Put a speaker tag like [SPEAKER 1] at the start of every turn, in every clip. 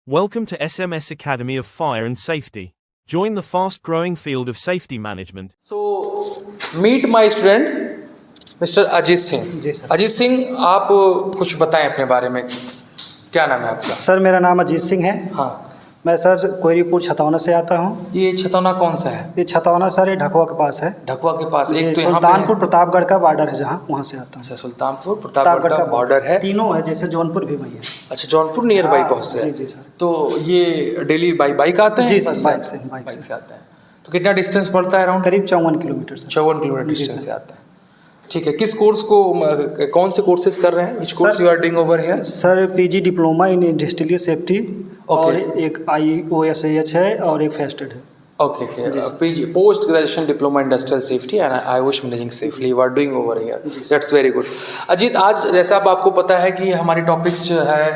[SPEAKER 1] Welcome to SMS Academy of Fire and Safety. Join the fast-growing field of safety management.
[SPEAKER 2] So, meet my student, Mr. Ajit Singh.
[SPEAKER 3] जी sir.
[SPEAKER 2] Ajit Singh, आप कुछ बताएं अपने बारे में, क्या नाम है आपका?
[SPEAKER 3] सर मेरा नाम अजीत सिंह है।
[SPEAKER 2] हाँ।
[SPEAKER 3] मैं सर कोयरीपुर छतौना से आता हूँ।
[SPEAKER 2] ये छतौना कौन सा है?
[SPEAKER 3] ये छतौना सर ये ढकवा के पास है।
[SPEAKER 2] ढकवा के पास एक तो यहाँ पे
[SPEAKER 3] सुल्तानपुर प्रतापगढ़ का बॉर्डर है, जहाँ वहाँ से आता हूँ।
[SPEAKER 2] अच्छा, सुल्तानपुर प्रतापगढ़ का बॉर्डर है।
[SPEAKER 3] तीनों है, जैसे जौनपुर भी वही है।
[SPEAKER 2] अच्छा, जौनपुर नियर बाई पहुँचते हैं।
[SPEAKER 3] जी सर।
[SPEAKER 2] तो ये डेली बाइक आते हैं?
[SPEAKER 3] जी सर, बाइक से
[SPEAKER 2] आते हैं। तो कितना डिस्टेंस पड़ता है? अराउंड
[SPEAKER 3] करीब 54 किलोमीटर से।
[SPEAKER 2] 54 किलोमीटर डिस्टेंस से आता है। ठीक है। किस कोर्स को, कौन से कोर्सेज कर रहे हैं? Which course you are doing over here?
[SPEAKER 3] Sir PG diploma in industrial safety और एक IOSH है और एक फेस्टेड है।
[SPEAKER 2] Okay. PG, post graduation diploma industrial safety and IOSH managing safely you are doing over here. That's very good. Ajit, आज जैसा आपको पता है कि हमारी टॉपिक्स जो है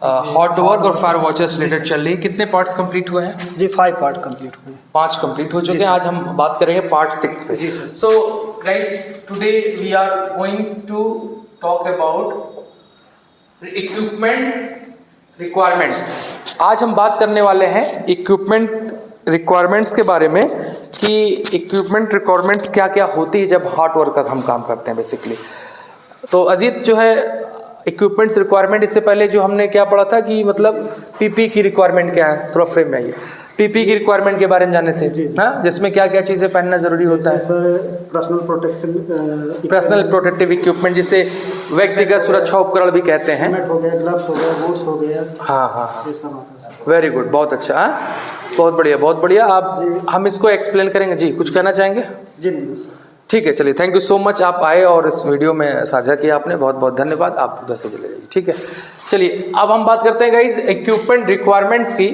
[SPEAKER 2] हॉट वर्क और फायर वॉचेस रिलेटेड चल रही है। कितने पार्ट्स कंप्लीट हुए हैं?
[SPEAKER 3] जी 5 पार्ट कंप्लीट हुए।
[SPEAKER 2] 5 कंप्लीट हो चुके हैं। आज हम बात करेंगे पार्ट 6 पे। So guys, today we are going to talk about equipment requirements. आज हम बात करने वाले हैं इक्विपमेंट रिक्वायरमेंट्स के बारे में कि इक्विपमेंट रिक्वायरमेंट्स क्या क्या होती है जब हॉट वर्क का हम काम करते हैं बेसिकली। तो अजीत जो है, इक्विपमेंट्स रिक्वायरमेंट, इससे पहले जो हमने क्या पढ़ा था कि मतलब पीपी की रिक्वायरमेंट क्या है, थोड़ा फ्रेम में आइए। पीपी की रिक्वायरमेंट के बारे में जाने थे हाँ, जिसमें क्या क्या चीज़ें पहनना जरूरी होता है?
[SPEAKER 3] सर
[SPEAKER 2] पर्सनल प्रोटेक्टिव इक्विपमेंट, जिसे व्यक्तिगत सुरक्षा उपकरण भी कहते हैं।
[SPEAKER 3] हो गया, ग्लव्स हो गया, बूट्स हो गया।
[SPEAKER 2] हाँ,
[SPEAKER 3] ये सब आता है।
[SPEAKER 2] वेरी गुड, बहुत अच्छा। हाँ, बहुत बढ़िया। आप हम इसको एक्सप्लेन करेंगे। जी, कुछ कहना चाहेंगे?
[SPEAKER 3] जी नहीं सर।
[SPEAKER 2] ठीक है, चलिए, थैंक यू सो मच। आप आए और इस वीडियो में साझा किया आपने, बहुत बहुत धन्यवाद। आप उधर से चले जाइए। ठीक है, चलिए अब हम बात करते हैं गाइस इक्विपमेंट रिक्वायरमेंट्स की।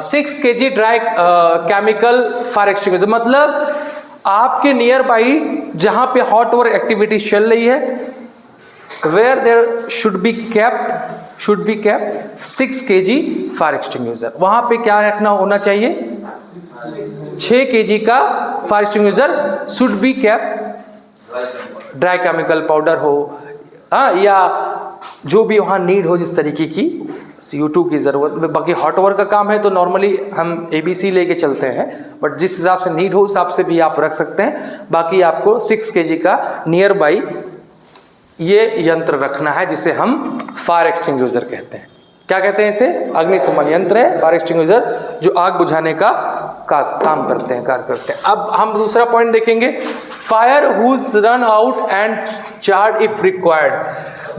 [SPEAKER 2] 6 kg dry chemical fire extinguisher, मतलब आपके नियर बाई जहां पे हॉट वर्क एक्टिविटीज चल रही है, where there should be kept 6 kg fire extinguisher. वहां पे क्या रखना होना चाहिए? 6 kg का fire extinguisher should be kept. Dry chemical powder हो या जो भी वहाँ नीड हो, जिस तरीके की CO2 की ज़रूरत। बाकी हॉट वर्क का काम है तो नॉर्मली हम ABC लेके चलते हैं, बट जिस हिसाब से नीड हो उस हिसाब से भी आप रख सकते हैं। बाकी आपको 6 kg का नियर बाई ये यंत्र रखना है, जिसे हम फायर एक्सटिंग्विशर कहते हैं। क्या कहते हैं इसे? अग्निशमन यंत्र है फायर एक्सटिंग्विशर, जो आग बुझाने का काम करते हैं, कार्य करते हैं। अब हम दूसरा पॉइंट देखेंगे, fire hose run out and charge if required.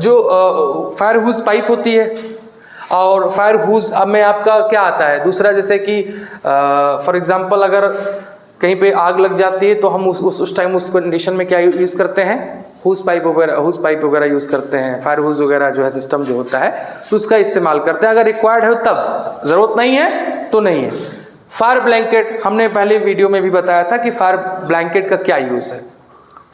[SPEAKER 2] जो फायर हुज पाइप होती है और फायर हुज अब में आपका क्या आता है दूसरा, जैसे कि फॉर एग्जांपल अगर कहीं पे आग लग जाती है तो हम उस टाइम उस कंडीशन में क्या यूज़ करते हैं? हुज पाइप वगैरह यूज़ करते हैं। फायर हुज वगैरह जो है सिस्टम जो होता है तो उसका इस्तेमाल करते हैं। अगर रिक्वायर्ड है तब, ज़रूरत नहीं है तो नहीं है। फायर ब्लैंकेट, हमने पहले वीडियो में भी बताया था कि फायर ब्लैंकेट का क्या यूज़ है।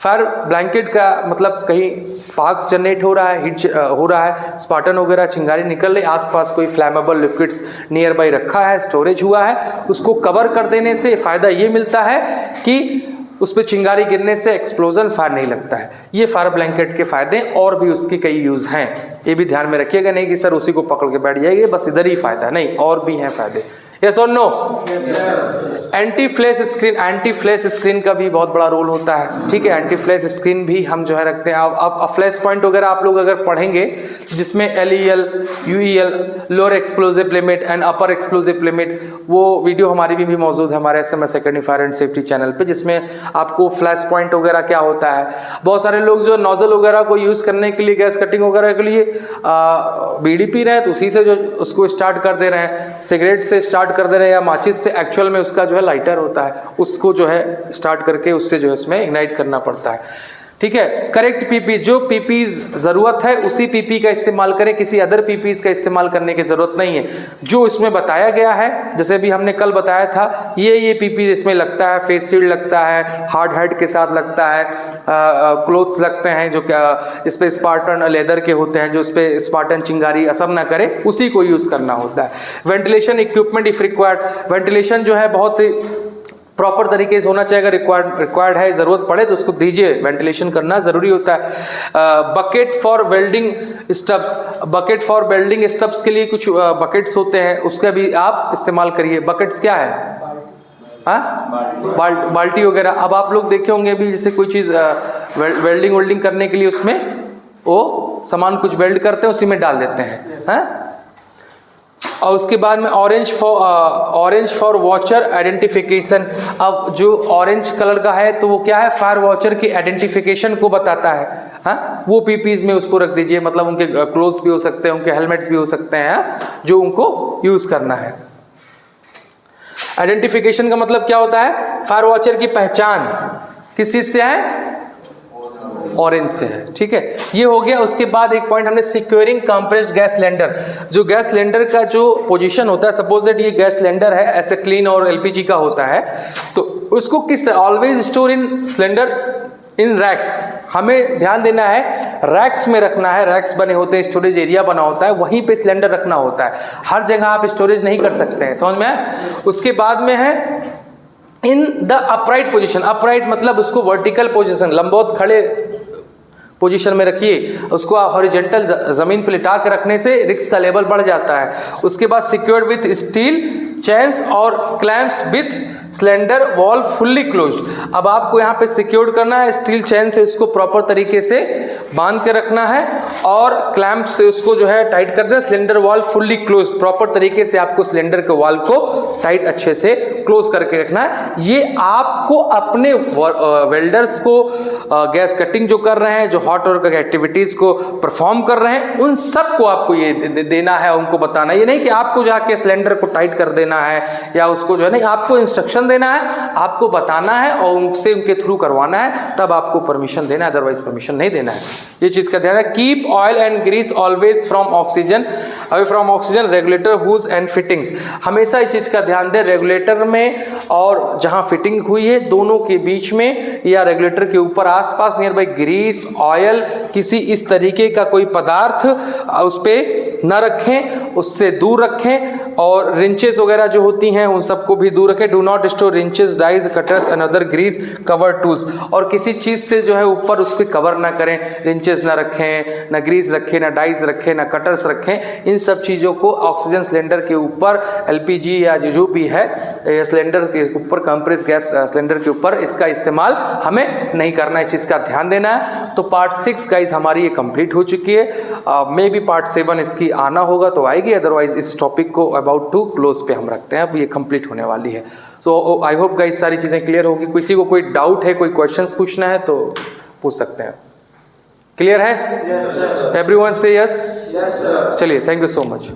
[SPEAKER 2] फायर ब्लैंकेट का मतलब कहीं स्पार्क्स जनरेट हो रहा है, हीट हो रहा है, स्पार्टन वगैरह चिंगारी निकल रही, आसपास कोई फ्लैमेबल लिक्विड्स नियर बाई रखा है, स्टोरेज हुआ है, उसको कवर कर देने से फ़ायदा ये मिलता है कि उस पर चिंगारी गिरने से एक्सप्लोजन फायर नहीं लगता है। ये फायर ब्लैंकेट के फ़ायदे, और भी उसके कई यूज़ हैं, ये भी ध्यान में रखिएगा। नहीं कि सर उसी को पकड़ के बैठ जाएंगे बस इधर ही फ़ायदा, नहीं, और भी हैं फ़ायदे। यस और नो? एंटी फ्लैश स्क्रीन का भी बहुत बड़ा रोल होता है। ठीक है, एंटी फ्लैश स्क्रीन भी हम जो है रखते हैं। अब फ्लैश पॉइंट वगैरह आप लोग अगर पढ़ेंगे, जिसमें LEL, UEL, lower explosive limit and upper explosive limit, वो वीडियो हमारी भी मौजूद है हमारे SMS academy fire and safety channel पे, जिसमें आपको फ्लैश पॉइंट वगैरह क्या होता है। बहुत सारे लोग जो नोजल वगैरह को यूज़ करने के लिए, गैस कटिंग वगैरह के लिए बीड़ी पी रहे हैं तो उसी से जो उसको स्टार्ट कर दे रहे हैं, सिगरेट से स्टार्ट कर दे रहे हैं या माचिस से। एक्चुअल में उसका जो है लाइटर होता है, उसको जो है स्टार्ट करके उससे जो है उसमें इग्नाइट करना पड़ता है। ठीक है, करेक्ट पीपी, जो पीपी ज़रूरत है उसी पीपी का इस्तेमाल करें, किसी अदर पीपीज का इस्तेमाल करने की ज़रूरत नहीं है। जो इसमें बताया गया है, जैसे भी हमने कल बताया था, ये पीपी इसमें लगता है, फेस शील्ड लगता है, हार्ड हेड के साथ लगता है, क्लोथ्स लगते हैं जो इस पर स्पार्टन लेदर के होते हैं, जो इस पर स्पार्टन चिंगारी असर ना करे, उसी को यूज़ करना होता है। Ventilation equipment if required, ventilation जो है बहुत प्रॉपर तरीके से होना चाहिए। अगर रिक्वायर्ड है, ज़रूरत पड़े तो उसको दीजिए, वेंटिलेशन करना ज़रूरी होता है। Bucket for welding stubs, bucket for welding stubs के लिए कुछ बकेट्स होते हैं, उसका भी आप इस्तेमाल करिए। बकेट्स क्या है? बाल्टी वगैरह। अब आप लोग देखे होंगे भी, जैसे कोई चीज़ वेल्डिंग करने के लिए उसमें वो सामान कुछ वेल्ड करते हैं, उसी में डाल देते हैं। और उसके बाद में ऑरेंज फॉर वॉचर आइडेंटिफिकेशन। अब जो ऑरेंज कलर का है तो वो क्या है? फायर वॉचर की आइडेंटिफिकेशन को बताता है। वो पीपीज में उसको रख दीजिए, मतलब उनके क्लोथ्स भी हो सकते हैं, उनके हेलमेट्स भी हो सकते हैं, जो उनको यूज करना है। आइडेंटिफिकेशन का मतलब क्या होता है? फायर वॉचर की पहचान किस चीज से है? ऑरेंज से है। ठीक है, ये हो गया। उसके बाद एक पॉइंट हमने सिक्योरिंग कंप्रेस्ड गैस सिलेंडर। जो गैस सिलेंडर का जो पोजीशन होता है, सपोज दैट ये गैस सिलेंडर है, ऐसे क्लीन और एलपीजी का होता है, तो उसको किस तरह? Always store in cylinder in racks. हमें ध्यान देना है, रैक्स में रखना है। रैक्स बने होते हैं, स्टोरेज एरिया बना होता है, वहीं पे सिलेंडर रखना होता है। हर जगह आप स्टोरेज नहीं कर सकते हैं, समझ में आया? उसके बाद में है in the upright position. Upright मतलब उसको वर्टिकल पोजीशन, लंबवत खड़े पोजीशन में रखिए। उसको आप हॉरिजेंटल जमीन पर लिटा के रखने से रिस्क का लेवल बढ़ जाता है। उसके बाद सिक्योर्ड विथ स्टील चेन्स और clamps with cylinder valve fully closed. अब आपको यहाँ पे सिक्योर्ड करना है, स्टील चेन से उसको प्रॉपर तरीके से बांध के रखना है और क्लैंप से उसको जो है टाइट करना है। Cylinder valve fully close, proper तरीके से आपको सिलेंडर के वाल्व को टाइट अच्छे से क्लोज करके रखना है। ये आपको अपने वेल्डर्स को गैस कटिंग जो कर रहे हैं, जो हॉट वर्क एक्टिविटीज को परफॉर्म कर रहे हैं, उन सबको आपको ये देना है, उनको बताना है। ये नहीं कि आपको जाके सिलेंडर को टाइट कर देना है या उसको जो है, नहीं, आपको इंस्ट्रक्शन देना है, आपको बताना है और उनसे उनके थ्रू करवाना है, तब आपको परमिशन देना है, अदरवाइज परमिशन नहीं देना है। ये चीज का ध्यान है। Keep oil and grease always from oxygen, away from oxygen, regulator hose and fittings. हमेशा इस चीज का ध्यान दें, रेगुलेटर में और जहां फिटिंग हुई है दोनों के बीच में या रेगुलेटर के ऊपर आसपास नियर बाई ग्रीस, ऑयल, किसी इस तरीके का कोई पदार्थ उस पर न रखें, उससे दूर रखें। और रिंचेस वगैरह जो होती हैं उन सबको भी दूर रखें। Do not store wrenches, dies, cutters and other grease cover tools. और किसी चीज से जो है ऊपर उसके कवर ना करें, रिंचेस ना रखें, ना ग्रीस रखें, ना डाइज रखें, ना कटर्स रखें। इन सब चीजों को ऑक्सीजन सिलेंडर के ऊपर, एलपीजी या जो भी है सिलेंडर के ऊपर, कंप्रेस गैस सिलेंडर के ऊपर इसका इस्तेमाल हमें नहीं करना है। इस चीज का ध्यान देना है। तो पार्ट 6 गाइज हमारी ये कंप्लीट हो चुकी है। मे बी पार्ट 7 इसकी आना होगा तो आएगी, अदरवाइज इस टॉपिक को अबाउट टू क्लोज पे हम रखते हैं। अब ये कंप्लीट होने वाली है। सो आई होप गाइज सारी चीजें क्लियर होगी। किसी को कोई डाउट है, कोई क्वेश्चंस पूछना है तो पूछ सकते हैं। क्लियर है? एवरीवन से यस? चलिए, थैंक यू सो मच।